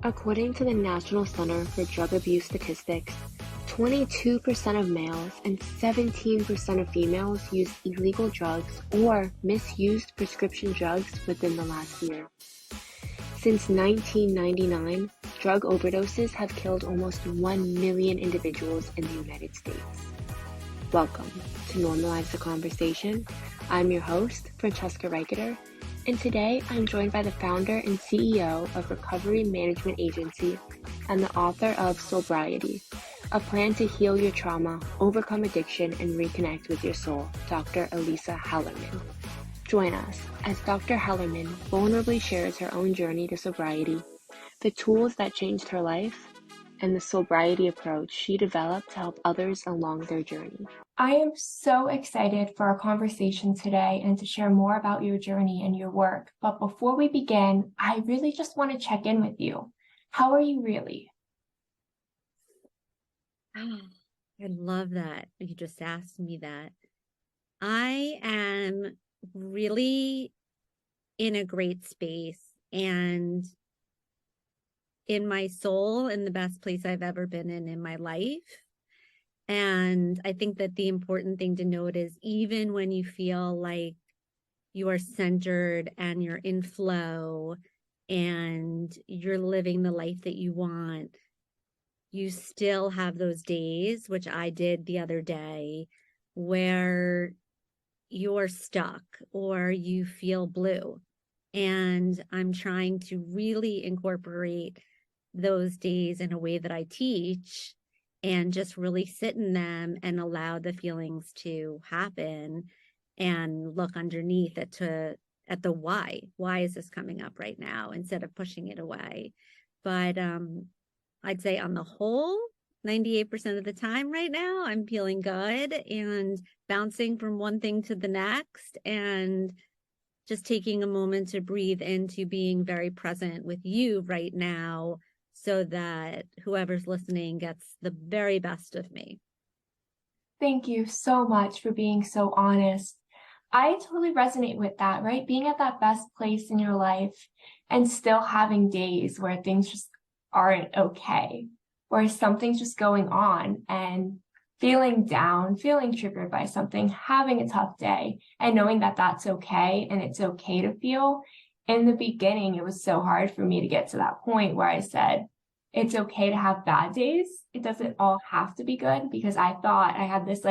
According to the National Center for Drug Abuse Statistics, 22% of males and 17% of females used illegal drugs or misused prescription drugs within the last year. Since 1999, drug overdoses have killed almost 1 million individuals in the United States. Welcome to Normalize The Conversation. I'm your host, Francesca Reicherter, and today I'm joined by the founder and CEO of Recovery Management Agency and the author of Sobriety, a plan to heal your trauma, overcome addiction, and reconnect with your soul, Dr. Elisa Hallerman. Join us as Dr. Hallerman vulnerably shares her own journey to sobriety, the tools that changed her life, and the sobriety approach she developed to help others along their journey. I am so excited for our conversation today and to share more about your journey and your work. But before we begin, I really just want to check in with you. How are you really? Oh, I love that. You just asked me that. I am really in a great space and in my soul, in the best place I've ever been in my life. And I think that the important thing to note is even when you feel like you are centered and you're in flow and you're living the life that you want, you still have those days, which I did the other day, where you're stuck or you feel blue. And I'm trying to really incorporate those days in a way that I teach and just really sit in them and allow the feelings to happen and look underneath it at the why. Why is this coming up right now instead of pushing it away? But I'd say on the whole, 98% of the time right now, I'm feeling good and bouncing from one thing to the next and just taking a moment to breathe into being very present with you right now so that whoever's listening gets the very best of me. Thank you so much for being so honest. I totally resonate with that, right? Being at that best place in your life and still having days where things just aren't okay, where something's just going on and feeling down, feeling triggered by something, having a tough day, and knowing that that's okay and it's okay to feel. In the beginning, it was so hard for me to get to that point where I said, it's okay to have bad days. It doesn't all have to be good, because I thought I had this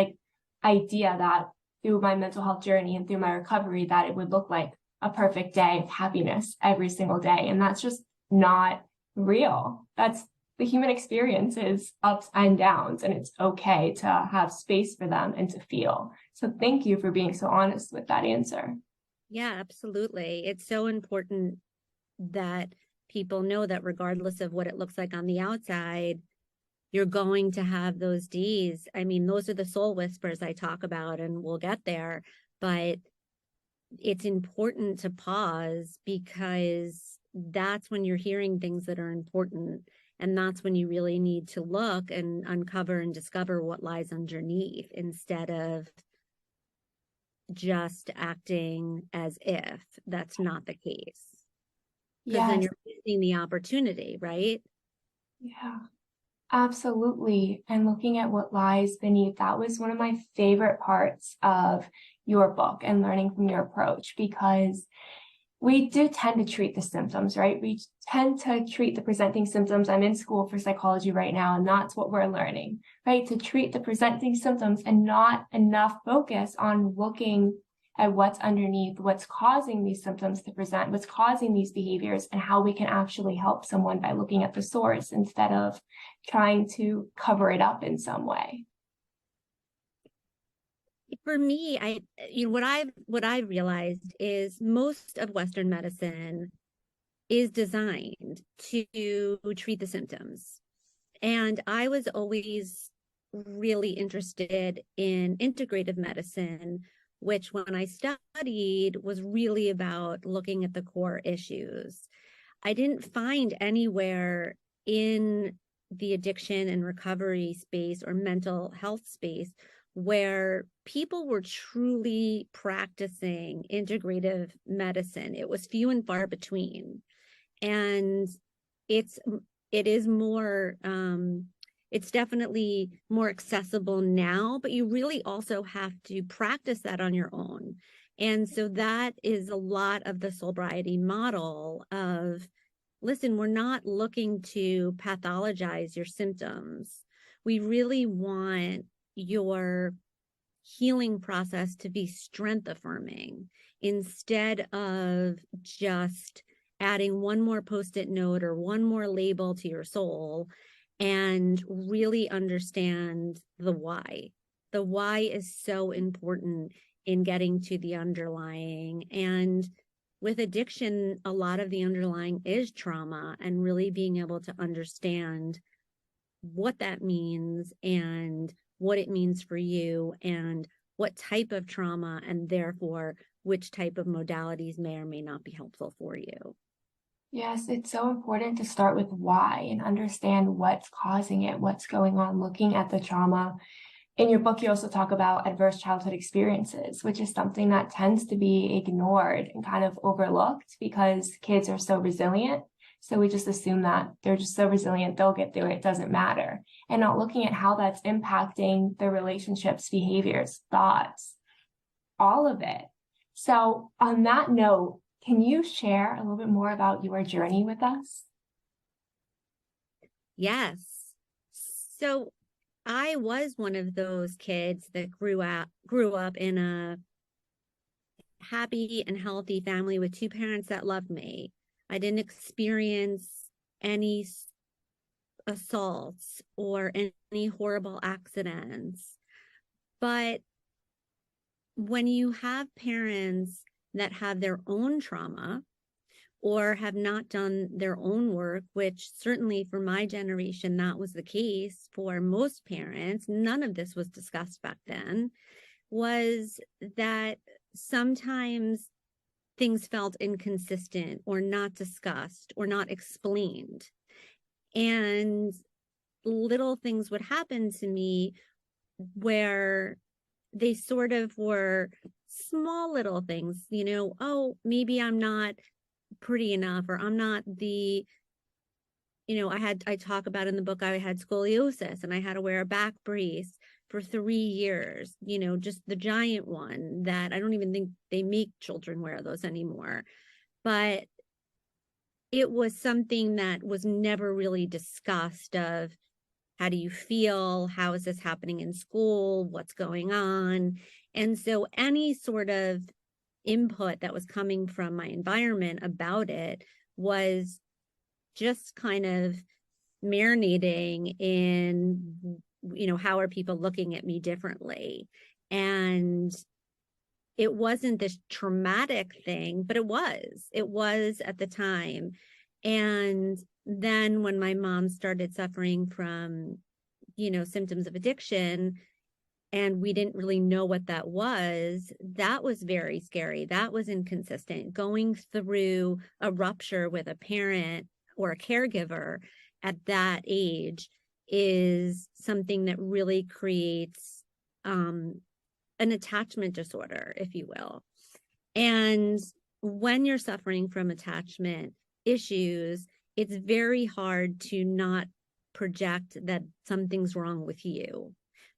idea that through my mental health journey and through my recovery that it would look like a perfect day of happiness every single day. And that's just not real. That's the human experience is ups and downs, and it's okay to have space for them and to feel. So thank you for being so honest with that answer. Yeah, absolutely. It's so important that people know that regardless of what it looks like on the outside, you're going to have those days. I mean, those are the soul whispers I talk about, and we'll get there. But it's important to pause, because that's when you're hearing things that are important. And that's when you really need to look and uncover and discover what lies underneath, instead of just acting as if that's not the case. Because then you're missing the opportunity, right? Yeah, absolutely. And looking at what lies beneath, that was one of my favorite parts of your book and learning from your approach, because we do tend to treat the symptoms, right? We tend to treat the presenting symptoms. I'm in school for psychology right now, and that's what we're learning, right? To treat the presenting symptoms and not enough focus on looking at what's underneath, what's causing these symptoms to present, what's causing these behaviors, and how we can actually help someone by looking at the source instead of trying to cover it up in some way. For me, what I've realized is most of Western medicine is designed to treat the symptoms. And I was always really interested in integrative medicine, which when I studied was really about looking at the core issues. I didn't find anywhere in the addiction and recovery space or mental health space where people were truly practicing integrative medicine. It was few and far between. And it is more, it's definitely more accessible now, but you really also have to practice that on your own. And so that is a lot of the Soulbriety model of, listen, we're not looking to pathologize your symptoms. We really want your healing process to be strength affirming instead of just adding one more post-it note or one more label to your soul, and really understand the why. The why is so important in getting to the underlying. And with addiction, a lot of the underlying is trauma, and really being able to understand what that means and what it means for you and what type of trauma, and therefore which type of modalities may or may not be helpful for you. Yes, it's so important to start with why and understand what's causing it, what's going on, looking at the trauma. In your book, you also talk about adverse childhood experiences, which is something that tends to be ignored and kind of overlooked because kids are so resilient. So we just assume that they're just so resilient, they'll get through it, it doesn't matter. And not looking at how that's impacting their relationships, behaviors, thoughts, all of it. So on that note, can you share a little bit more about your journey with us? Yes. So I was one of those kids that grew up in a happy and healthy family with two parents that loved me. I didn't experience any assaults or any horrible accidents. But when you have parents that have their own trauma or have not done their own work, which certainly for my generation, that was the case for most parents, none of this was discussed back then, was that sometimes things felt inconsistent or not discussed or not explained. And little things would happen to me where they sort of were small little things, oh, maybe I'm not pretty enough, or I'm not the, I talk about in the book, I had scoliosis and I had to wear a back brace for 3 years, just the giant one that I don't even think they make children wear those anymore. But it was something that was never really discussed of, how do you feel? How is this happening in school? What's going on? And so any sort of input that was coming from my environment about it was just kind of marinating in, how are people looking at me differently? And it wasn't this traumatic thing, but it was at the time. And then when my mom started suffering from, symptoms of addiction, and we didn't really know what that was very scary. That was inconsistent. Going through a rupture with a parent or a caregiver at that age is something that really creates an attachment disorder, if you will. And when you're suffering from attachment issues, it's very hard to not project that something's wrong with you.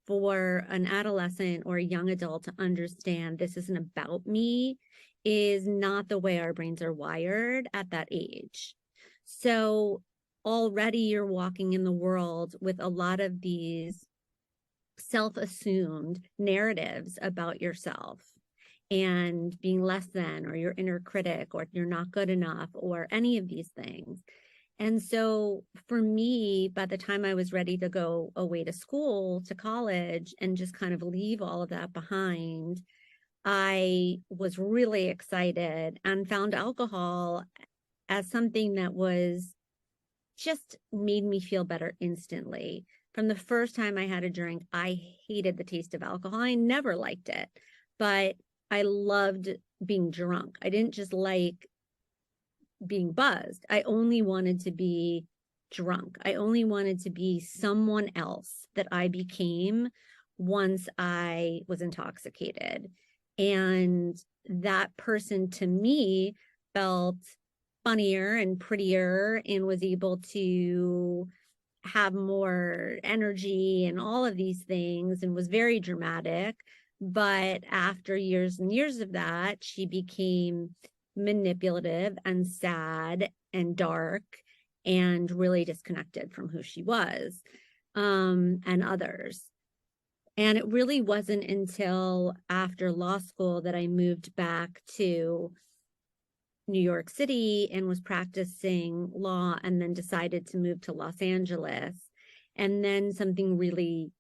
For an adolescent or a young adult to understand this isn't about me is not the way our brains are wired at that age. So already you're walking in the world with a lot of these self-assumed narratives about yourself and being less than, or your inner critic, or you're not good enough, or any of these things. And so for me, by the time I was ready to go away to school, to college, and just kind of leave all of that behind, I was really excited and found alcohol as something that was just made me feel better instantly. From the first time I had a drink, I hated the taste of alcohol. I never liked it, but I loved being drunk. I didn't just like being buzzed. I only wanted to be drunk. I only wanted to be someone else that I became once I was intoxicated. And that person to me felt funnier and prettier and was able to have more energy and all of these things and was very dramatic. But after years and years of that, she became manipulative and sad and dark and really disconnected from who she was, and others. And it really wasn't until after law school that I moved back to New York City and was practicing law, and then decided to move to Los Angeles. And then something really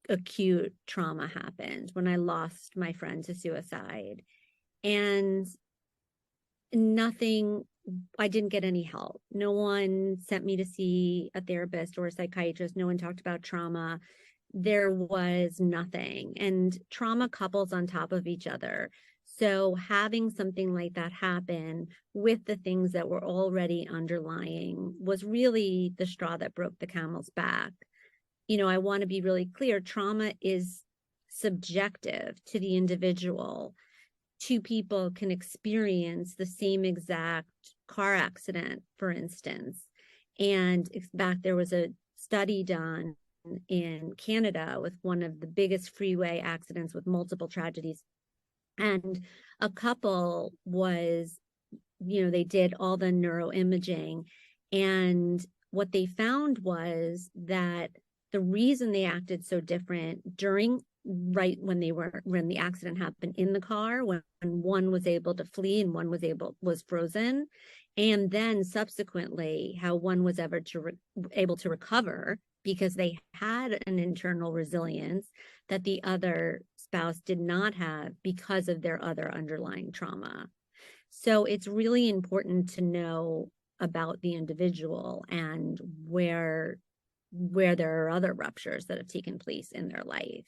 acute trauma happened when I lost my friend to suicide. And I didn't get any help. No one sent me to see a therapist or a psychiatrist. No one talked about trauma. There was nothing. And trauma couples on top of each other. So having something like that happen with the things that were already underlying was really the straw that broke the camel's back. You know, I want to be really clear. Trauma is subjective to the individual. Two people can experience the same exact car accident, for instance. And in fact, there was a study done in Canada with one of the biggest freeway accidents with multiple tragedies. And a couple was, they did all the neuroimaging. And what they found was that the reason they acted so different right when the accident happened in the car, when one was able to flee and one was frozen, and then subsequently how one was able to recover because they had an internal resilience that the other spouse did not have because of their other underlying trauma. So it's really important to know about the individual and where there are other ruptures that have taken place in their life.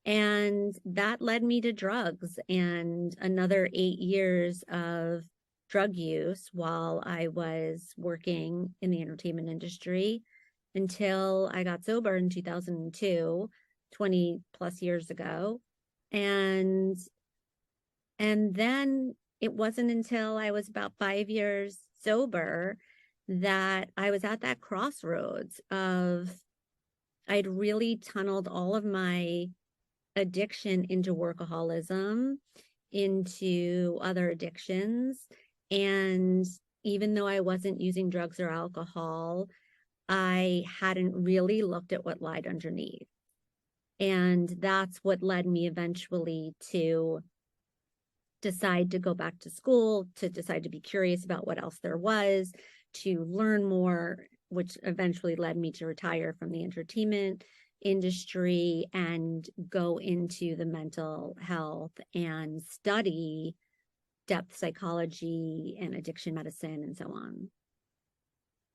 And that led me to drugs and another 8 years of drug use while I was working in the entertainment industry until I got sober in 2002, 20 plus years ago. And then it wasn't until I was about 5 years sober that I was at that crossroads of I'd really tunneled all of my addiction into workaholism, into other addictions. And even though I wasn't using drugs or alcohol, I hadn't really looked at what lied underneath. And that's what led me eventually to decide to go back to school, to decide to be curious about what else there was, to learn more, which eventually led me to retire from the entertainment industry and go into the mental health and study depth psychology and addiction medicine and so on.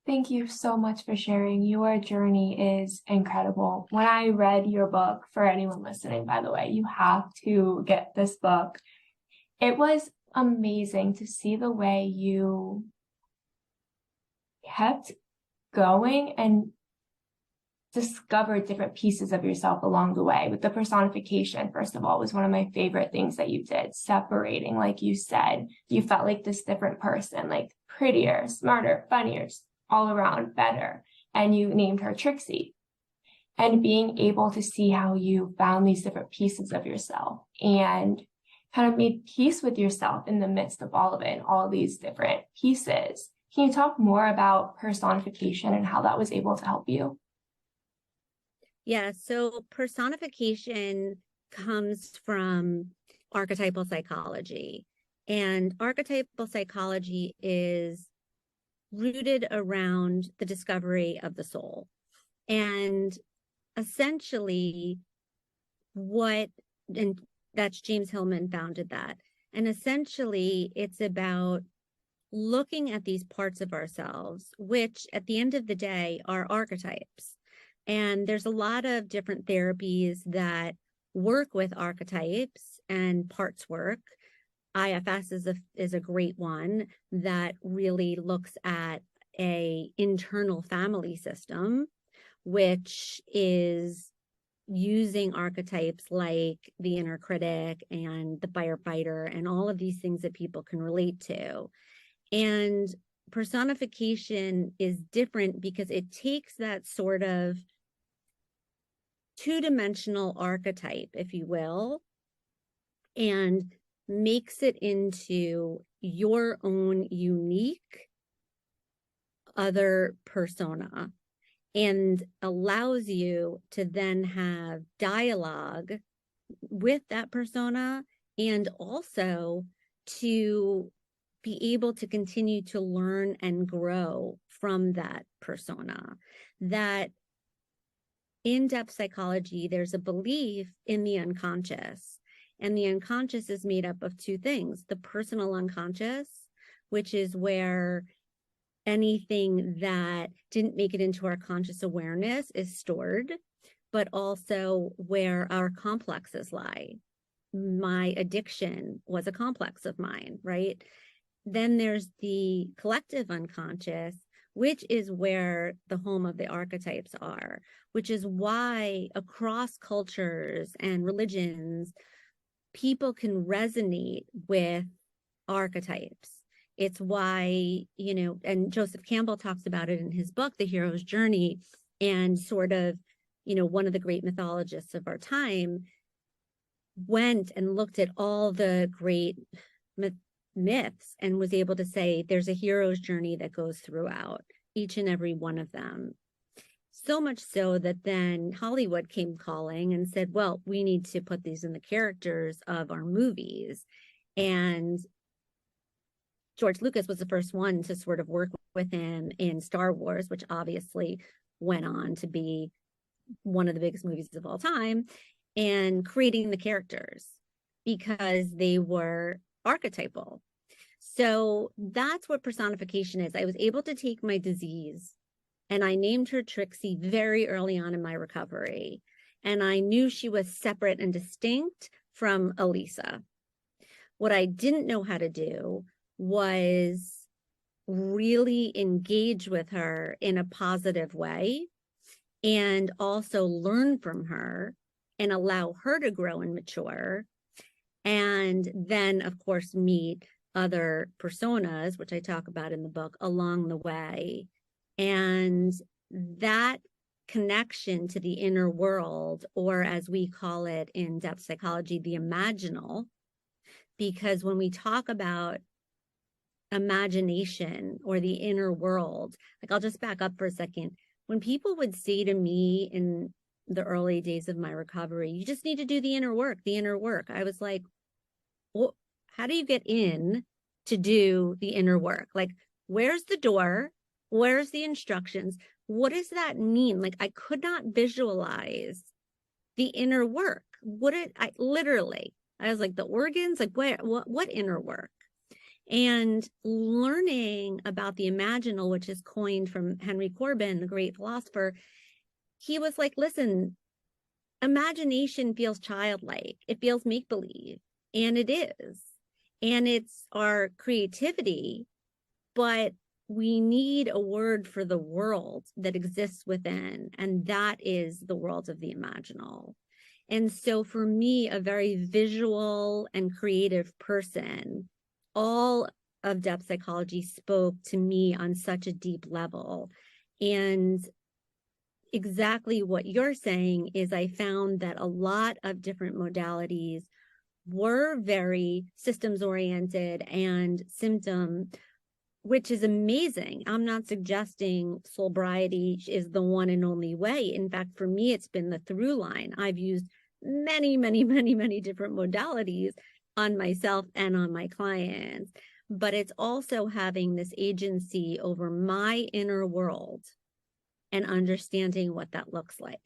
Thank you so much for sharing. Your journey is incredible. When I read your book, for anyone listening, by the way, you have to get this book. It was amazing to see the way you kept going and discovered different pieces of yourself along the way. With the personification, first of all, was one of my favorite things that you did. Separating, like you said, you felt like this different person, like prettier, smarter, funnier, all around better. And you named her Trixie. And being able to see how you found these different pieces of yourself and kind of made peace with yourself in the midst of all of it and all these different pieces. Can you talk more about personification and how that was able to help you? Yeah, so personification comes from archetypal psychology. And archetypal psychology is rooted around the discovery of the soul. And essentially and that's James Hillman founded that. And essentially it's about looking at these parts of ourselves, which at the end of the day are archetypes. And there's a lot of different therapies that work with archetypes and parts work. IFS is a great one that really looks at a internal family system, which is using archetypes like the inner critic and the firefighter and all of these things that people can relate to. And personification is different because it takes that sort of two-dimensional archetype, if you will, and makes it into your own unique other persona, and allows you to then have dialogue with that persona, and also to be able to continue to learn and grow from that persona. That in-depth psychology, there's a belief in the unconscious, and the unconscious is made up of two things: the personal unconscious, which is where anything that didn't make it into our conscious awareness is stored, but also where our complexes lie. My addiction was a complex of mine, right? Then there's the collective unconscious, which is where the home of the archetypes are, which is why across cultures and religions, people can resonate with archetypes. It's why, and Joseph Campbell talks about it in his book, The Hero's Journey, and sort of, one of the great mythologists of our time went and looked at all the great myths and was able to say there's a hero's journey that goes throughout each and every one of them. So much so that then Hollywood came calling and said, well, we need to put these in the characters of our movies. And George Lucas was the first one to sort of work with him in Star Wars, which obviously went on to be one of the biggest movies of all time, and creating the characters because they were archetypal. So that's what personification is. I was able to take my disease and I named her Trixie very early on in my recovery. And I knew she was separate and distinct from Elisa. What I didn't know how to do was really engage with her in a positive way and also learn from her and allow her to grow and mature. And then, of course, meet other personas, which I talk about in the book, along the way. And that connection to the inner world, or as we call it in depth psychology, the imaginal, because when we talk about imagination or the inner world, like, I'll just back up for a second. When people would say to me in the early days of my recovery, you just need to do the inner work, I was like, well, how do you get in to do the inner work? Like, where's the door? Where's the instructions? What does that mean? Like, I could not visualize the inner work. I was like, the organs, like, what inner work? And learning about the imaginal, which is coined from Henry Corbin, the great philosopher, he was like, listen, imagination feels childlike. It feels make-believe. And it is. And it's our creativity, but we need a word for the world that exists within, and that is the world of the imaginal. And so for me, a very visual and creative person, all of depth psychology spoke to me on such a deep level. And exactly what you're saying is, I found that a lot of different modalities were very systems oriented and symptom, which is amazing. I'm not suggesting Soulbriety is the one and only way. In fact, for me, it's been the through line. I've used many, many, many, many different modalities on myself and on my clients, but it's also having this agency over my inner world and understanding what that looks like.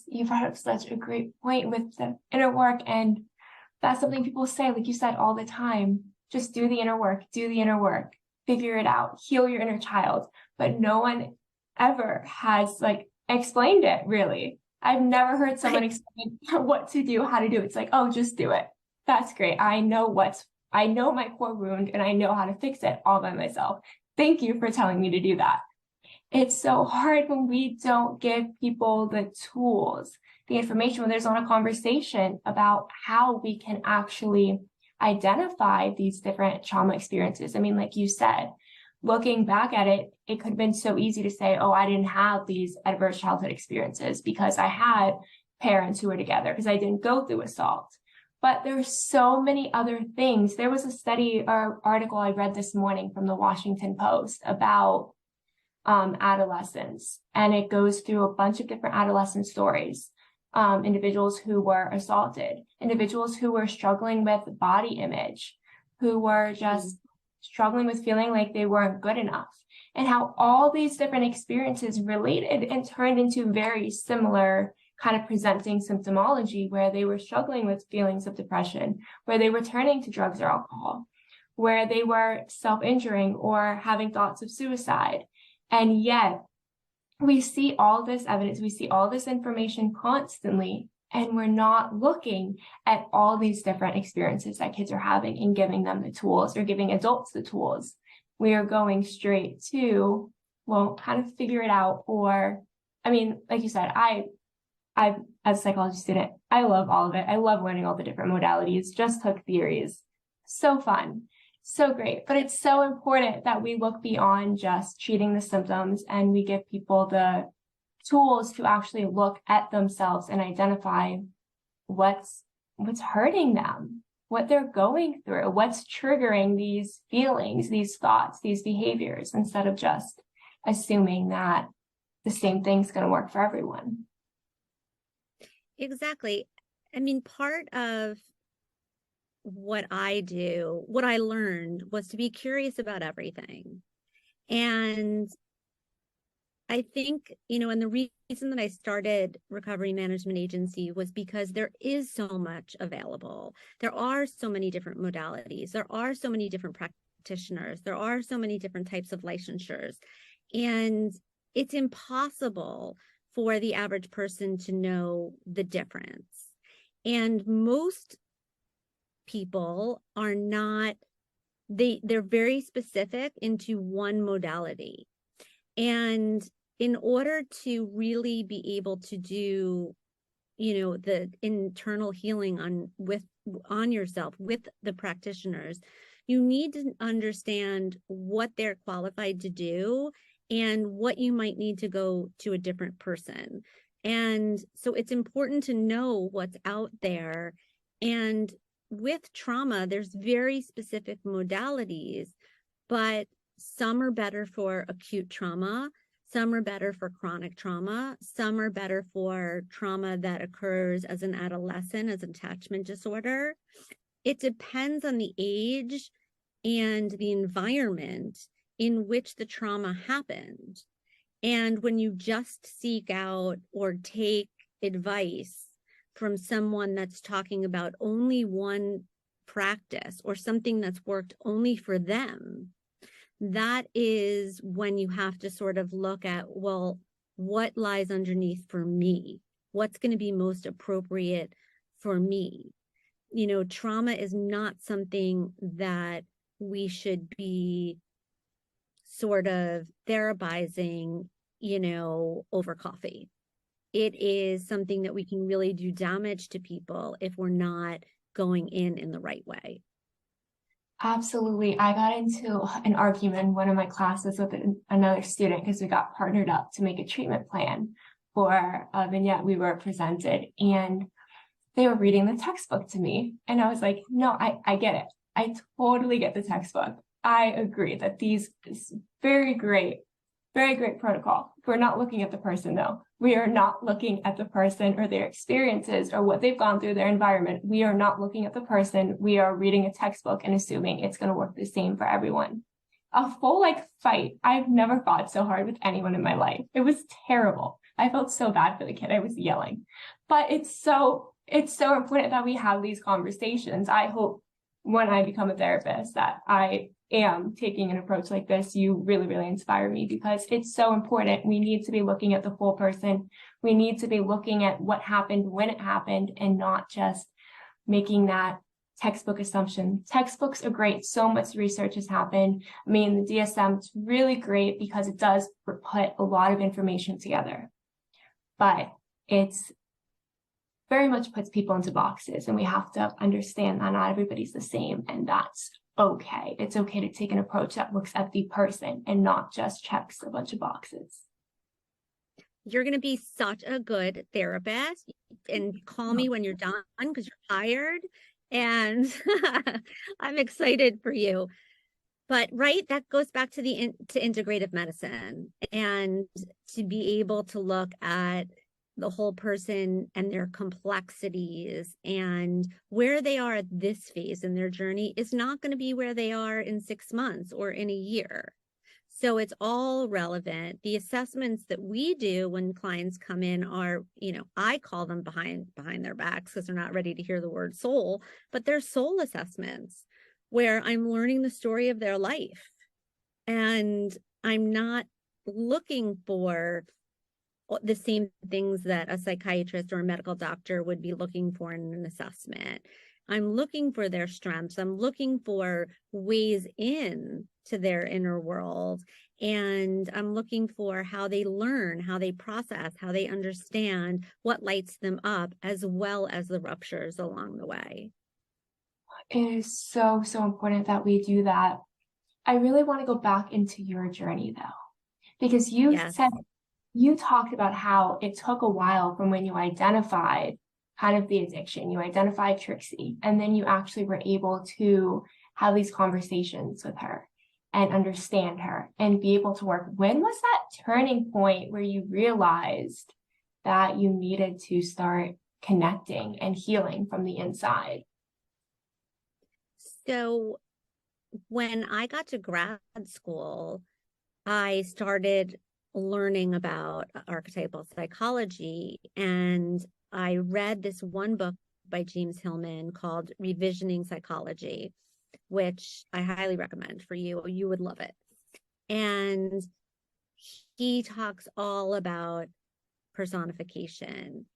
You brought up such a great point with the inner work, and that's something people say, like you said, all the time. Just do the inner work, figure it out, heal your inner child. But no one ever has explained it, really. I've never heard someone explain what to do, how to do it. It's like, oh, just do it. That's great. I know my core wound and I know how to fix it all by myself. Thank you for telling me to do that. It's so hard when we don't give people the tools, the information, when there's not a conversation about how we can actually identify these different trauma experiences. I mean, like you said, looking back at it, it could have been so easy to say, oh, I didn't have these adverse childhood experiences because I had parents who were together, because I didn't go through assault. But there are so many other things. There was a study or article I read this morning from the Washington Post about adolescence, and it goes through a bunch of different adolescent stories. Individuals who were assaulted, individuals who were struggling with body image, who were just struggling with feeling like they weren't good enough, and how all these different experiences related and turned into very similar kind of presenting symptomology, where they were struggling with feelings of depression, where they were turning to drugs or alcohol, where they were self-injuring or having thoughts of suicide. And yet we see all this evidence, we see all this information constantly, and we're not looking at all these different experiences that kids are having and giving them the tools, or giving adults the tools. We are going straight to, well, kind of figure it out. Or, I mean, like you said, I as a psychology student, I love all of it. I love learning all the different modalities. Just took theories. So fun. So great. But it's so important that we look beyond just treating the symptoms, and we give people the tools to actually look at themselves and identify what's hurting them, what they're going through, what's triggering these feelings, these thoughts, these behaviors, instead of just assuming that the same thing's going to work for everyone. Exactly. I mean, part of what I do, what I learned, was to be curious about everything. And I think, and the reason that I started Recovery Management Agency was because there is so much available. There are so many different modalities. There are so many different practitioners. There are so many different types of licensures. And it's impossible for the average person to know the difference. And most people are not, they're very specific into one modality. And in order to really be able to do, the internal healing on yourself with the practitioners, you need to understand what they're qualified to do and what you might need to go to a different person. And so it's important to know what's out there. And with trauma, there's very specific modalities, but some are better for acute trauma, some are better for chronic trauma, some are better for trauma that occurs as an adolescent, as an attachment disorder. It depends on the age and the environment in which the trauma happened. And when you just seek out or take advice from someone that's talking about only one practice or something that's worked only for them, that is when you have to sort of look at, well, what lies underneath for me? What's going to be most appropriate for me? Trauma is not something that we should be sort of therapizing, over coffee. It is something that we can really do damage to people if we're not going in the right way. Absolutely. I got into an argument in one of my classes with another student because we got partnered up to make a treatment plan for a vignette we were presented, and they were reading the textbook to me. And I was like, no, I get it. I totally get the textbook. I agree that these is very great protocol. We're not looking at the person though. We are not looking at the person or their experiences or what they've gone through, their environment. We are not looking at the person. We are reading a textbook and assuming it's going to work the same for everyone. A full fight. I've never fought so hard with anyone in my life. It was terrible. I felt so bad for the kid. I was yelling. But it's so important that we have these conversations. I hope when I become a therapist that I am taking an approach like this. You really, really inspire me because it's so important. We need to be looking at the full person. We need to be looking at what happened when it happened and not just making that textbook assumption. Textbooks are great. So much research has happened. I mean, the DSM is really great because it does put a lot of information together, but it's very much puts people into boxes, and we have to understand that not everybody's the same, and that's okay. It's okay to take an approach that looks at the person and not just checks a bunch of boxes. You're going to be such a good therapist, and call me when you're done because you're tired, and I'm excited for you. But right, that goes back to to integrative medicine, and to be able to look at the whole person and their complexities, and where they are at this phase in their journey is not going to be where they are in 6 months or in a year. So it's all relevant. The assessments that we do when clients come in are, I call them behind their backs because they're not ready to hear the word soul, but they're soul assessments where I'm learning the story of their life. And I'm not looking for the same things that a psychiatrist or a medical doctor would be looking for in an assessment. I'm looking for their strengths. I'm looking for ways in to their inner world. And I'm looking for how they learn, how they process, how they understand what lights them up, as well as the ruptures along the way. It is so, so important that we do that. I really want to go back into your journey though, because you said, you talked about how it took a while from when you identified kind of the addiction, you identified Trixie, and then you actually were able to have these conversations with her and understand her and be able to work. When was that turning point where you realized that you needed to start connecting and healing from the inside? So when I got to grad school, I started learning about archetypal psychology, and I read this one book by James Hillman called Revisioning Psychology, which I highly recommend for you. You would love it. And he talks all about personification.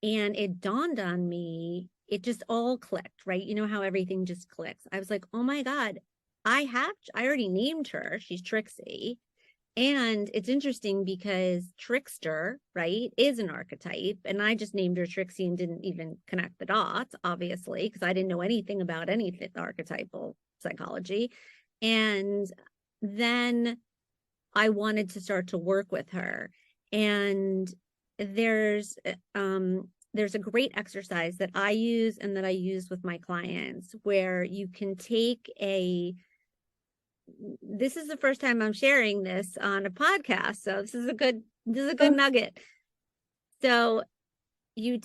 And it dawned on me, it just all clicked, right? You know how everything just clicks. I was like, oh my God, I already named her. She's Trixie. And it's interesting because trickster, right, is an archetype. And I just named her Trixie and didn't even connect the dots, obviously, because I didn't know anything about anything archetypal psychology. And then I wanted to start to work with her. And there's a great exercise that I use and that I use with my clients where you can take this is the first time I'm sharing this on a podcast, so this is a good nugget. So you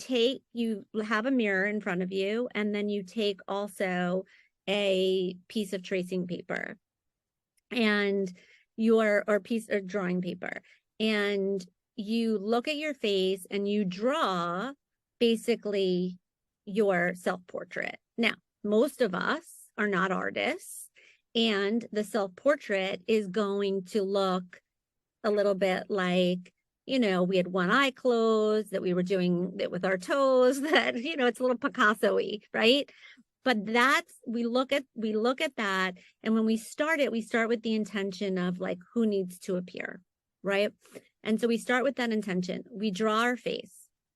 have a mirror in front of you, and then you take also a piece of tracing paper and piece of drawing paper, and you look at your face and you draw basically your self-portrait. Now, most of us are not artists, and the self-portrait is going to look a little bit like, we had one eye closed, that we were doing it with our toes, that, it's a little Picasso-y, right? But we look at that. And when we start with the intention of like, who needs to appear, right? And so we start with that intention. We draw our face,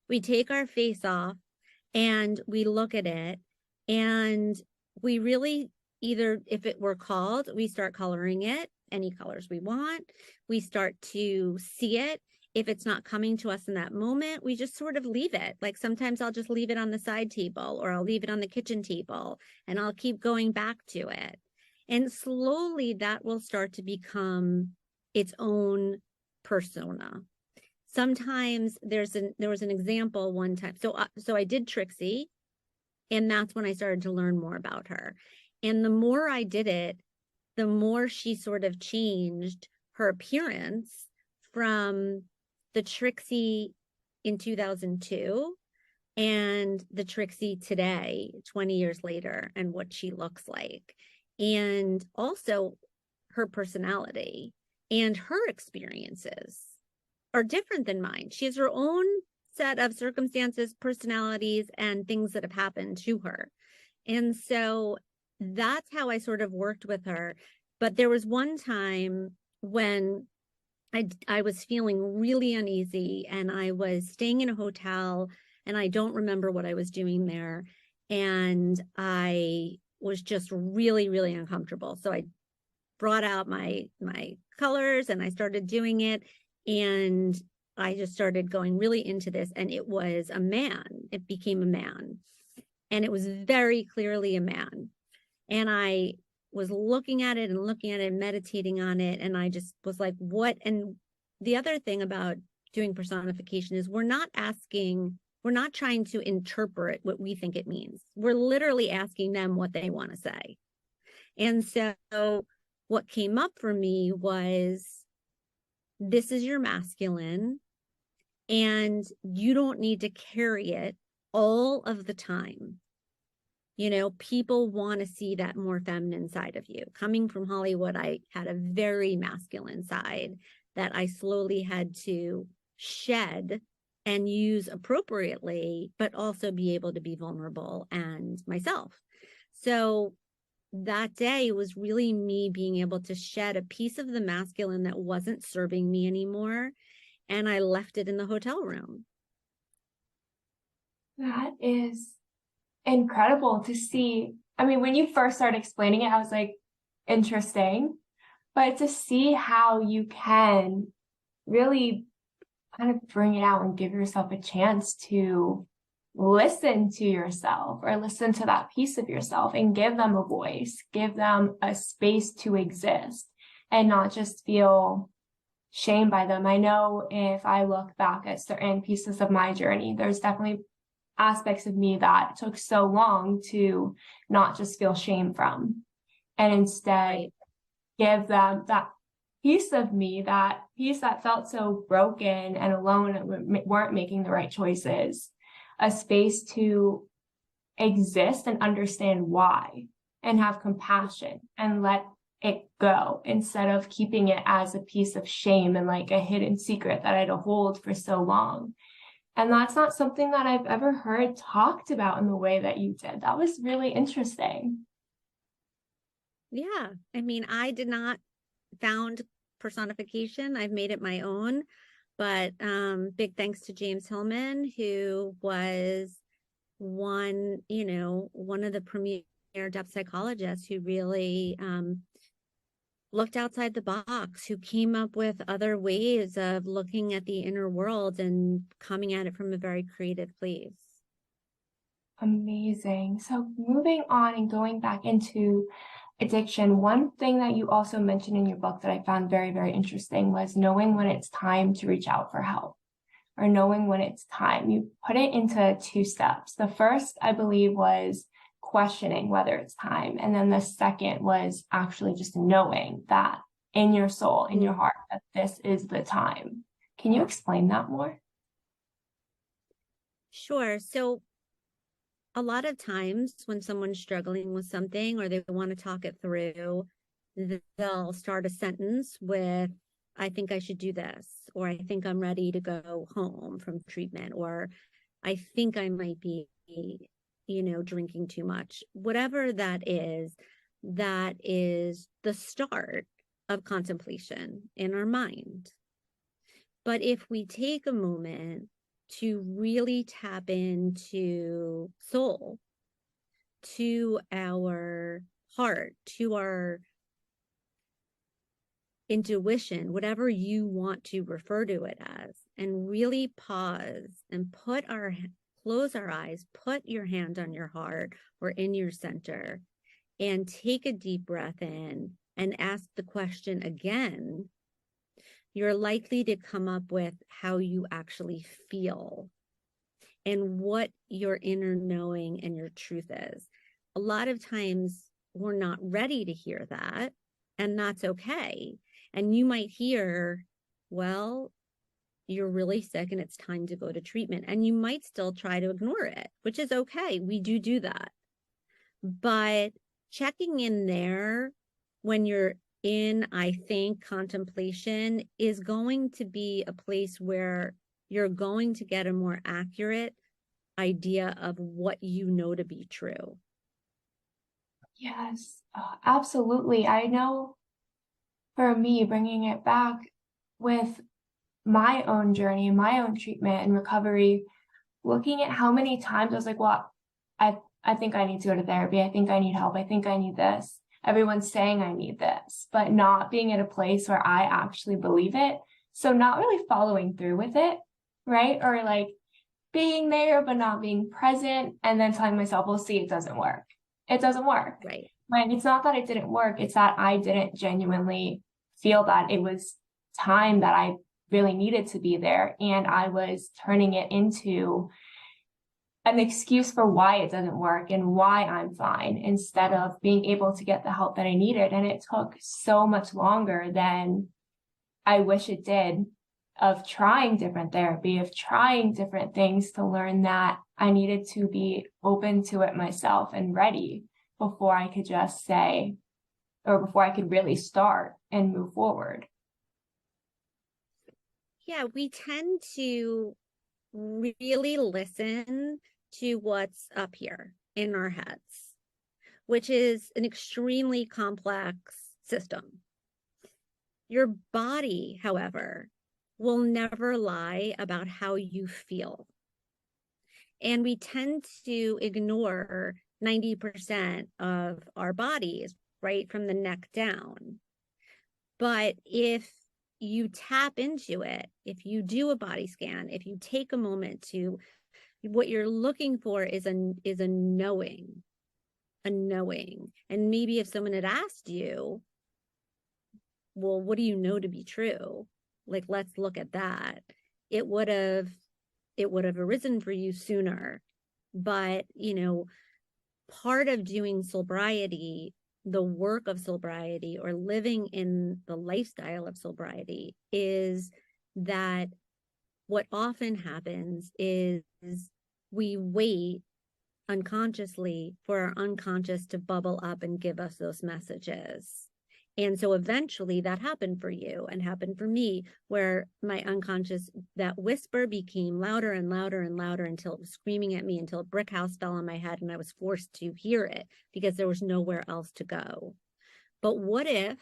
we take our face off, and we look at it, and we really either, if it were called, we start coloring it any colors we want. We start to see it. If it's not coming to us in that moment, we just sort of leave it. Like sometimes I'll just leave it on the side table, or I'll leave it on the kitchen table, and I'll keep going back to it. And slowly that will start to become its own persona. Sometimes there was an example one time. So I did Trixie, and that's when I started to learn more about her. And the more I did it, the more she sort of changed her appearance from the Trixie in 2002 and the Trixie today, 20 years later, and what she looks like. And also her personality and her experiences are different than mine. She has her own set of circumstances, personalities, and things that have happened to her. And so that's how I sort of worked with her. But there was one time when I was feeling really uneasy, and I was staying in a hotel, and I don't remember what I was doing there. And I was just really, really uncomfortable. So I brought out my colors and I started doing it. And I just started going really into this, and it was a man. It became a man, and it was very clearly a man. And I was looking at it and meditating on it. And I just was like, what? And the other thing about doing personification is we're not trying to interpret what we think it means. We're literally asking them what they want to say. And so what came up for me was, this is your masculine, and you don't need to carry it all of the time. You know, people want to see that more feminine side of you. Coming from Hollywood, I had a very masculine side that I slowly had to shed and use appropriately, but also be able to be vulnerable and myself. So that day was really me being able to shed a piece of the masculine that wasn't serving me anymore. And I left it in the hotel room. That is incredible to see. I mean, when you first started explaining it, I was like, interesting. But to see how you can really kind of bring it out and give yourself a chance to listen to yourself, or listen to that piece of yourself and give them a voice, give them a space to exist and not just feel shame by them. I know if I look back at certain pieces of my journey, there's definitely aspects of me that took so long to not just feel shame from, and instead give them that piece of me, that piece that felt so broken and alone and weren't making the right choices, a space to exist and understand why, and have compassion and let it go, instead of keeping it as a piece of shame and like a hidden secret that I had to hold for so long. And that's not something that I've ever heard talked about in the way that you did. That was really interesting. Yeah. I mean, I did not found personification. I've made it my own. But big thanks to James Hillman, who was one of the premier depth psychologists who really looked outside the box, who came up with other ways of looking at the inner world and coming at it from a very creative place. Amazing. So moving on and going back into addiction, one thing that you also mentioned in your book that I found very, very interesting was knowing when it's time to reach out for help, or knowing when it's time. You put it into 2 steps. The first, I believe, was questioning whether it's time. And then the second was actually just knowing that in your soul, in your heart, that this is the time. Can you explain that more? Sure. So a lot of times when someone's struggling with something or they want to talk it through, they'll start a sentence with, I think I should do this, or I think I'm ready to go home from treatment, or I think I might be, drinking too much. Whatever that is the start of contemplation in our mind. But if we take a moment to really tap into soul, to our heart, to our intuition, whatever you want to refer to it as, and really pause and close our eyes, put your hand on your heart or in your center, and take a deep breath in and ask the question again, you're likely to come up with how you actually feel and what your inner knowing and your truth is. A lot of times we're not ready to hear that, and that's okay. And you might hear, well, you're really sick and it's time to go to treatment. And you might still try to ignore it, which is okay. We do that. But checking in there when you're in, I think, contemplation is going to be a place where you're going to get a more accurate idea of what you know to be true. Yes, absolutely. I know for me, bringing it back with my own journey, my own treatment and recovery, looking at how many times I was like, well, I think I need to go to therapy. I think I need help. I think I need this. Everyone's saying I need this, but not being at a place where I actually believe it. So not really following through with it, right? Or like being there, but not being present, and then telling myself, well, see, it doesn't work. It doesn't work. Right. When it's not that it didn't work, it's that I didn't genuinely feel that it was time that I really needed to be there. And I was turning it into an excuse for why it doesn't work and why I'm fine, instead of being able to get the help that I needed. And it took so much longer than I wish it did, of trying different therapy, of trying different things, to learn that I needed to be open to it myself and ready before I could just say, or before I could really start and move forward. Yeah, we tend to really listen to what's up here in our heads, which is an extremely complex system. Your body, however, will never lie about how you feel. And we tend to ignore 90% of our bodies, right, from the neck down. But if you tap into it, if you do a body scan, if you take a moment to, what you're looking for is a knowing. And maybe if someone had asked you, well, what do you know to be true? Like, let's look at that. It would have arisen for you sooner. But, part of doing sobriety, the work of sobriety, or living in the lifestyle of sobriety, is that what often happens is we wait unconsciously for our unconscious to bubble up and give us those messages. And so eventually that happened for you and happened for me, where my unconscious, that whisper became louder and louder and louder until it was screaming at me, until a brick house fell on my head and I was forced to hear it because there was nowhere else to go. But what if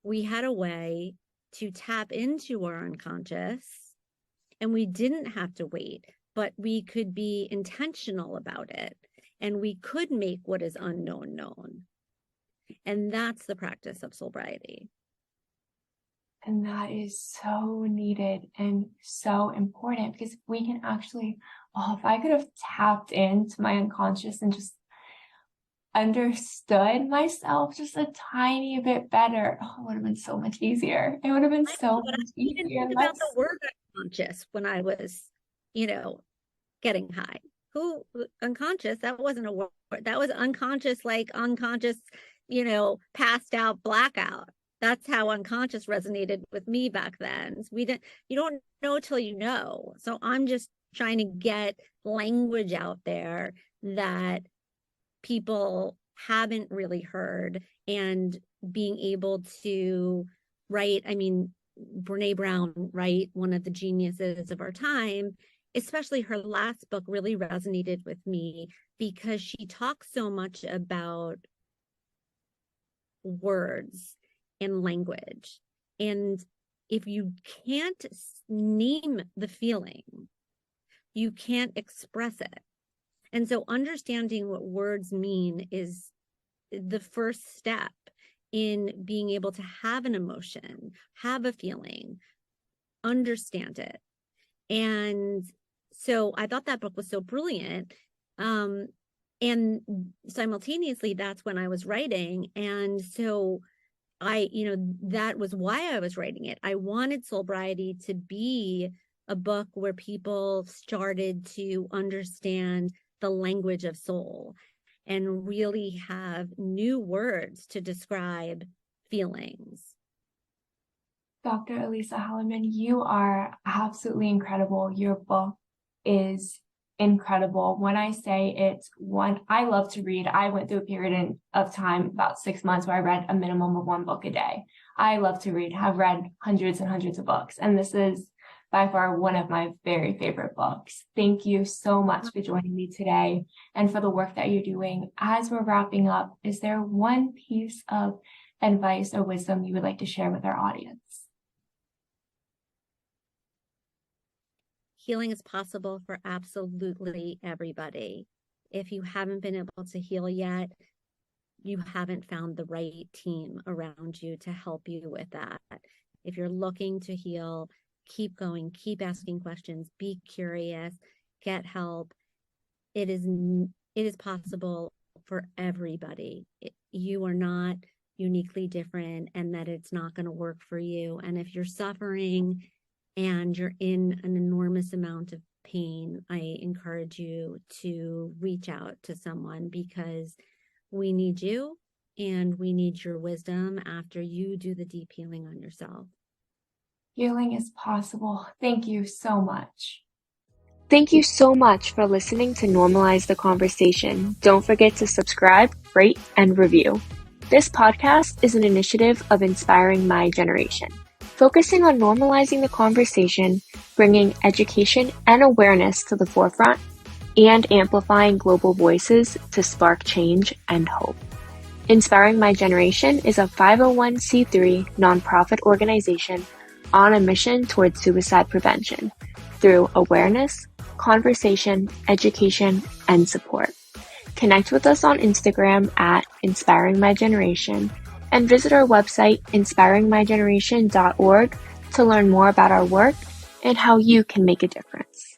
we had a way to tap into our unconscious and we didn't have to wait, but we could be intentional about it and we could make what is unknown known? And that's the practice of sobriety. And that is so needed and so important, because if we can actually, if I could have tapped into my unconscious and just understood myself just a tiny bit better, it would have been so much easier. It would have been so much easier. I didn't think about the word unconscious when I was, getting high. Who unconscious? That wasn't a word. That was unconscious, like unconscious, passed out, blackout. That's how unconscious resonated with me back then. You don't know till you know. So I'm just trying to get language out there that people haven't really heard, and being able to write. I mean, Brene Brown, right, one of the geniuses of our time, especially her last book really resonated with me because she talks so much about words and language. And if you can't name the feeling, you can't express it. And so understanding what words mean is the first step in being able to have an emotion, have a feeling, understand it. And so I thought that book was so brilliant. And simultaneously, that's when I was writing. And so that was why I was writing it. I wanted Soulbriety to be a book where people started to understand the language of soul and really have new words to describe feelings. Dr. Elisa Hallerman, you are absolutely incredible. Your book is incredible. When I say it's one, I love to read. I went through a period of time, about 6 months, where I read a minimum of 1 book a day. I love to read, have read hundreds and hundreds of books. And this is by far one of my very favorite books. Thank you so much for joining me today and for the work that you're doing. As we're wrapping up, is there one piece of advice or wisdom you would like to share with our audience? Healing is possible for absolutely everybody. If you haven't been able to heal yet, you haven't found the right team around you to help you with that. If you're looking to heal, keep going, keep asking questions, be curious, get help. It is possible for everybody. You are not uniquely different, and that it's not going to work for you. And if you're suffering and you're in an enormous amount of pain, I encourage you to reach out to someone, because we need you and we need your wisdom after you do the deep healing on yourself. Healing is possible. Thank you so much. Thank you so much for listening to Normalize the Conversation. Don't forget to subscribe, rate, and review. This podcast is an initiative of Inspiring My Generation, focusing on normalizing the conversation, bringing education and awareness to the forefront, and amplifying global voices to spark change and hope. Inspiring My Generation is a 501c3 nonprofit organization on a mission towards suicide prevention through awareness, conversation, education, and support. Connect with us on Instagram at Inspiring My Generation and visit our website inspiringmygeneration.org to learn more about our work and how you can make a difference.